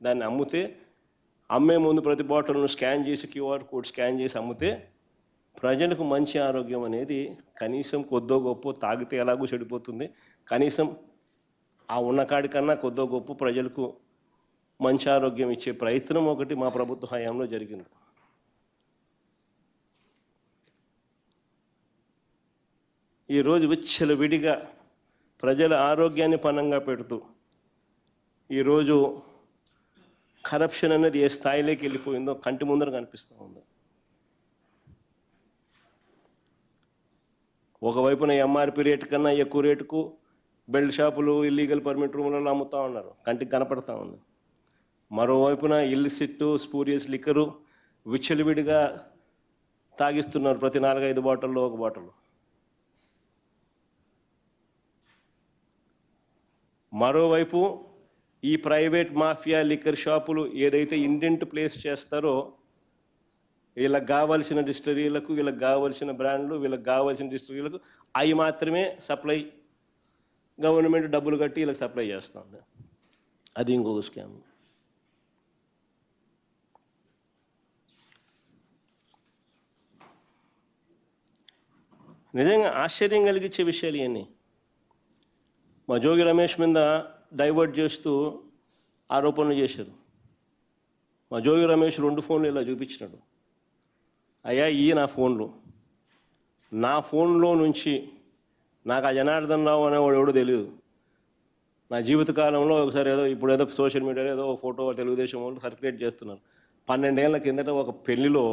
దాన్ని అమ్మితే అమ్మే ముందు ప్రతి బాటిల్ను స్కాన్ చేసి క్యూఆర్ కోడ్ స్కాన్ చేసి అమ్మితే ప్రజలకు మంచి ఆరోగ్యం అనేది కనీసం కొద్దో గొప్ప తాగితే ఎలాగూ చెడిపోతుంది, కనీసం ఆ ఉన్నకాడి కన్నా కొద్దో గొప్ప ప్రజలకు మంచి ఆరోగ్యం ఇచ్చే ప్రయత్నం ఒకటి మా ప్రభుత్వ హయాంలో జరిగింది. ఈరోజు విచ్చలవిడిగా ప్రజల ఆరోగ్యాన్ని పణంగా పెడుతూ ఈరోజు కరప్షన్ అనేది ఏ స్థాయిలోకి వెళ్ళిపోయిందో కంటి ముందర కనిపిస్తూ ఉంది. ఒకవైపున ఎంఆర్పి రేటు కన్నా ఎక్కువ రేటుకు బెల్ట్ షాపులు ఇల్లీగల్ పర్మిట్ రూములలో అమ్ముతూ ఉన్నారు, కంటికి కనపడతా ఉంది. మరోవైపున ఇల్లిసిట్ స్పూరియస్ లిక్కరు విచ్చలవిడిగా తాగిస్తున్నారు, ప్రతి 4-5 బాటిల్లో ఒక బాటిల్. మరోవైపు ఈ ప్రైవేట్ మాఫియా లిక్కర్ షాపులు ఏదైతే ఇండెంట్ ప్లేస్ చేస్తారో వీళ్ళకి కావాల్సిన డిస్టరీలకు, వీళ్ళకి కావాల్సిన బ్రాండ్లు, వీళ్ళకి కావాల్సిన డిస్టరీలకు అవి మాత్రమే సప్లై, గవర్నమెంట్ డబ్బులు కట్టి వీళ్ళకి సప్లై చేస్తుంది. అది ఇంకొక స్కామ్. నిజంగా ఆశ్చర్యం కలిగించే విషయాలు ఇవన్నీ. మా జోగి రమేష్ మీద డైవర్ట్ చేస్తూ ఆరోపణలు చేశారు. మా జోగి రమేష్ 2 ఫోన్లు ఇలా చూపించినాడు. అయ్యా ఈ నా ఫోన్లో నుంచి నాకు ఆ జనార్దన్ రావు అనేవాడు ఎవడో తెలియదు. నా జీవితకాలంలో ఒకసారి ఇప్పుడు ఏదో సోషల్ మీడియాలో ఏదో ఫోటో తెలుగుదేశం వాళ్ళు సర్క్యులేట్ చేస్తున్నారు. 12 ఏళ్ల కిందట ఒక పెళ్లిలో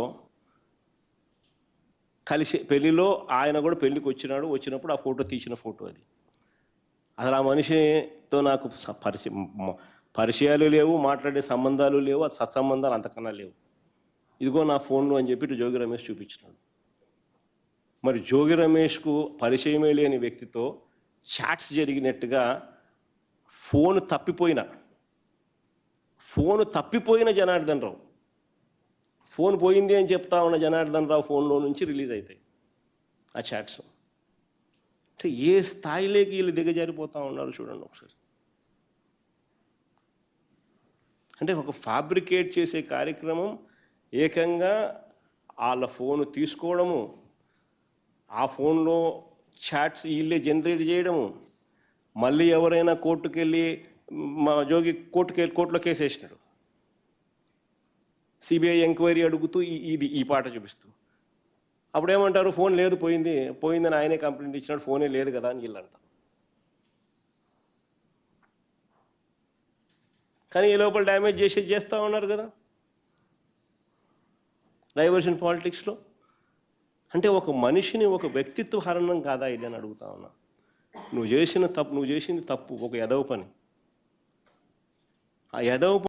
ఆయన కూడా పెళ్లికి వచ్చినప్పుడు ఆ ఫోటో తీసిన ఫోటో అది. అసలు ఆ మనిషితో నాకు పరిచయాలు లేవు, మాట్లాడే సంబంధాలు లేవు, అది సత్సంబంధాలు అంతకన్నా లేవు. ఇదిగో నా ఫోన్లో అని చెప్పి జోగి రమేష్ చూపించినాడు. మరి జోగి రమేష్కు పరిచయమే లేని వ్యక్తితో చాట్స్ జరిగినట్టుగా ఫోను తప్పిపోయిన జనార్దన్ రావు, ఫోన్ పోయింది అని చెప్తా ఉన్న జనార్దన్ రావు ఫోన్లో నుంచి రిలీజ్ అవుతాయి ఆ చాట్స్. అంటే ఏ స్థాయిలోకి వీళ్ళు దిగజారిపోతూ ఉన్నారు చూడండి ఒకసారి. అంటే ఒక ఫ్యాబ్రికేట్ చేసే కార్యక్రమం, ఏకంగా వాళ్ళ ఫోను తీసుకోవడము, ఆ ఫోన్లో చాట్స్ వీళ్ళే జనరేట్ చేయడము, మళ్ళీ ఎవరైనా కోర్టుకు వెళ్ళి మా జోగి కోర్టులో కేసు వేసినాడు, సిబిఐ ఎంక్వైరీ అడుగుతూ ఈ పాట చూపిస్తూ. అప్పుడేమంటారు, ఫోన్ లేదు పోయిందని ఆయనే కంప్లైంట్ ఇచ్చినాడు, ఫోనే లేదు కదా అని వీళ్ళు అంటారు. కానీ ఈ లోపల డ్యామేజ్ చేస్తూ ఉన్నారు కదా డైవర్షన్ పాలిటిక్స్లో. అంటే ఒక మనిషిని, ఒక వ్యక్తిత్వ హరణం కాదా ఇది అని అడుగుతా ఉన్నా. నువ్వు చేసింది తప్పు, ఒక ఎదవ పని. ఆ ఎదవ